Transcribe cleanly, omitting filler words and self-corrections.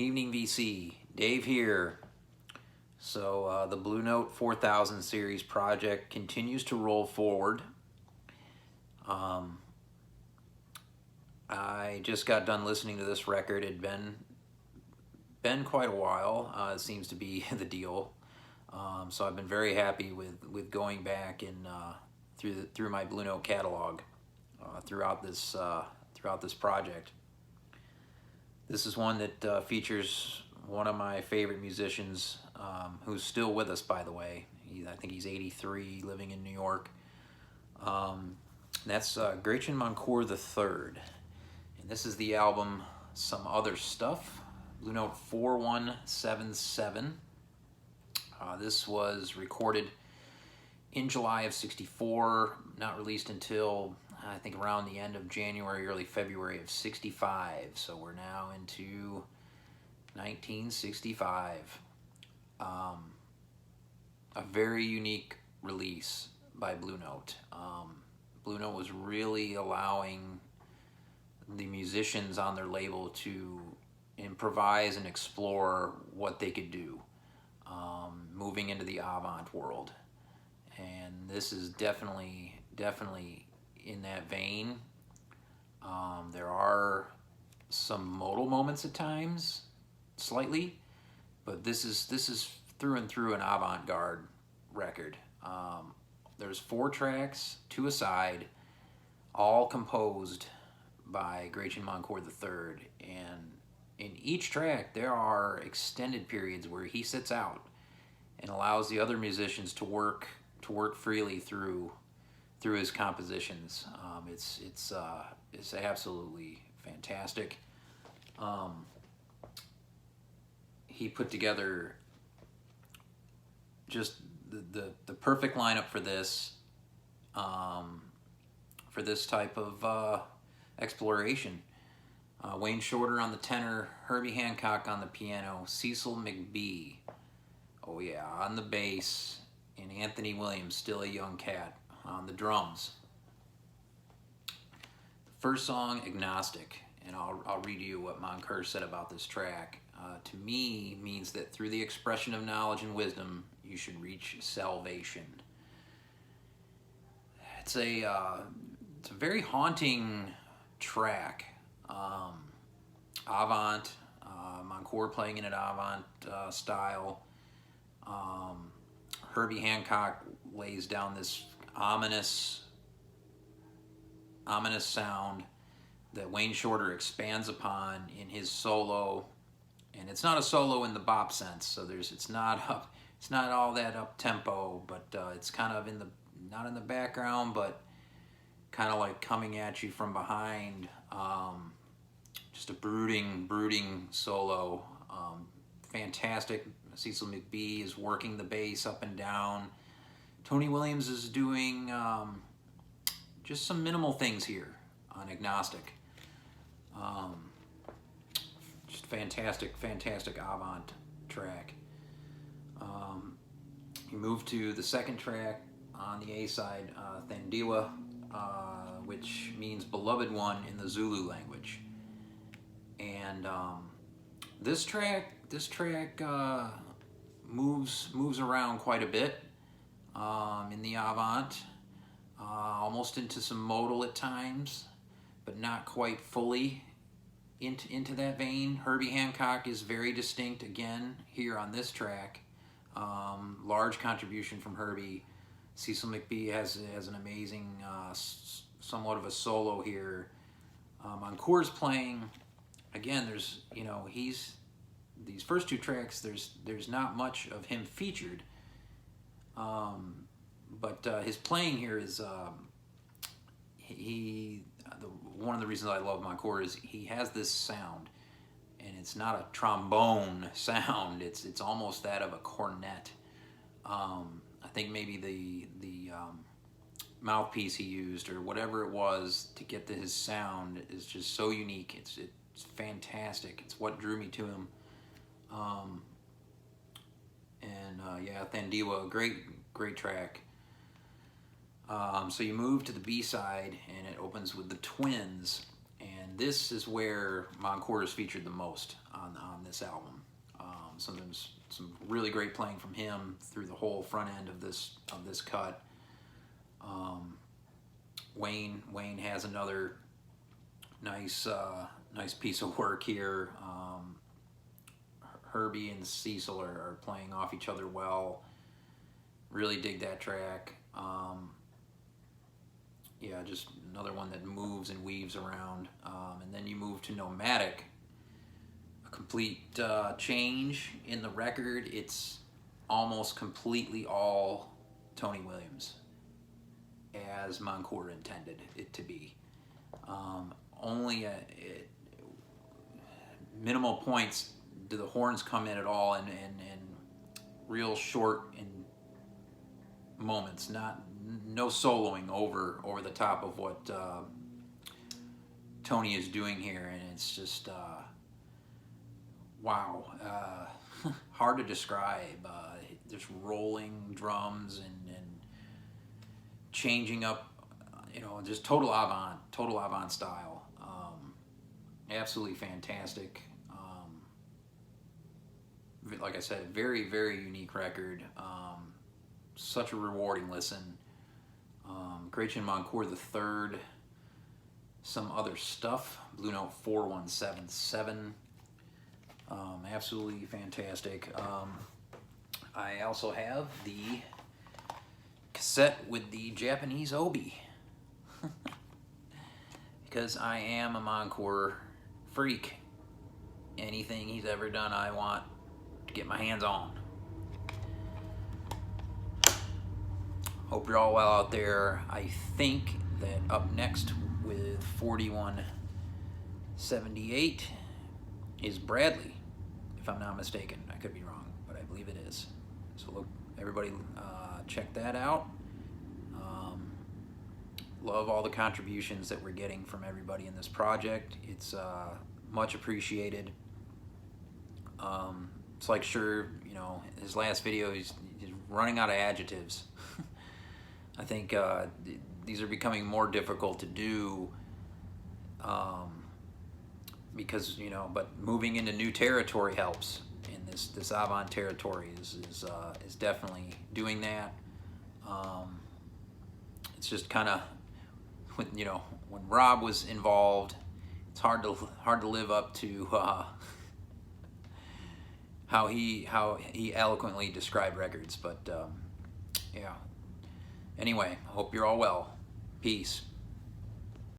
Evening VC, Dave here. So the Blue Note 4000 series project continues to roll forward. I just got done listening to this record. It had been quite a while. It seems to be the deal. So I've been very happy with going back and through my Blue Note catalog throughout this project. This is one that features one of my favorite musicians, who's still with us, by the way. I think he's 83, living in New York. That's Grachan Moncur III. And this is the album Some Other Stuff, Blue Note 4177. This was recorded in July of '64, not released until I think around the end of January, early February of '65. So we're now into 1965. A very unique release by Blue Note. Blue Note was really allowing the musicians on their label to improvise and explore what they could do, moving into the avant world. And this is definitely in that vein. There are some modal moments at times, slightly, but this is through and through an avant-garde record. There's 4 tracks, 2 aside, all composed by Grachan Moncur III, and in each track there are extended periods where he sits out and allows the other musicians to work freely through his compositions. It's absolutely fantastic. He put together just the perfect lineup for this type of exploration. Wayne Shorter on the tenor, Herbie Hancock on the piano, Cecil McBee, oh yeah, on the bass, and Anthony Williams, still a young cat, on the drums. The first song, Agnostic, and I'll read you what Moncur said about this track. To me, means that through the expression of knowledge and wisdom, you should reach salvation. It's a very haunting track. Avant, Moncur playing in an avant style. Herbie Hancock lays down this ominous sound that Wayne Shorter expands upon in his solo, and it's not a solo in the bop sense. So it's not all that up tempo, but it's kind of not in the background, but kind of like coming at you from behind. Just a brooding solo. Fantastic. Cecil McBee is working the bass up and down. Tony Williams is doing just some minimal things here on Agnostic. Just fantastic avant track. You move to the second track on the A side, Thandiwa, which means beloved one in the Zulu language. And this track moves around quite a bit in the avant, almost into some modal at times, but not quite fully into that vein. Herbie Hancock is very distinct again here on this track. Large contribution from Herbie. Cecil McBee has an amazing, somewhat of a solo here. Moncur's playing. Again, there's these first 2 tracks. There's not much of him featured, but his playing here is one of the reasons I love Moncur is he has this sound, and it's not a trombone sound. It's almost that of a cornet. I think maybe the mouthpiece he used or whatever it was to get to his sound is just so unique. It's fantastic. It's what drew me to him. Yeah, Thandiwa, great track. So you move to the B side, and it opens with the Twins, and this is where Moncur is featured the most on this album. There's some really great playing from him through the whole front end of this cut. Wayne has another nice piece of work here. Herbie and Cecil are playing off each other well. Really dig that track. Yeah, just another one that moves and weaves around. And then you move to Nomadic, a complete change in the record. It's almost completely all Tony Williams, as Moncur intended it to be. Only minimal points do the horns come in at all, and real short in moments. No soloing over the top of what Tony is doing here, and it's just wow. Hard to describe. Just rolling drums and changing up, just total avant style. Absolutely fantastic. Like I said, very, very unique record. Such a rewarding listen. Grachan Moncur III, Some Other Stuff, Blue Note 4177. Absolutely fantastic. I also have the cassette with the Japanese obi. Because I am a Moncur freak. Anything he's ever done, I want to get my hands on. Hope you're all well out there. I think that up next with 4178 is Bradley, if I'm not mistaken. I could be wrong, but I believe it is. So look, everybody check that out. Love all the contributions that we're getting from everybody in this project. It's much appreciated. It's like, sure, his last video, he's running out of adjectives. I think these are becoming more difficult to do because, but moving into new territory helps. And this avant territory is definitely doing that. It's just kind of, when Rob was involved, it's hard to live up to how he eloquently described records. But yeah. Anyway, I hope you're all well. Peace.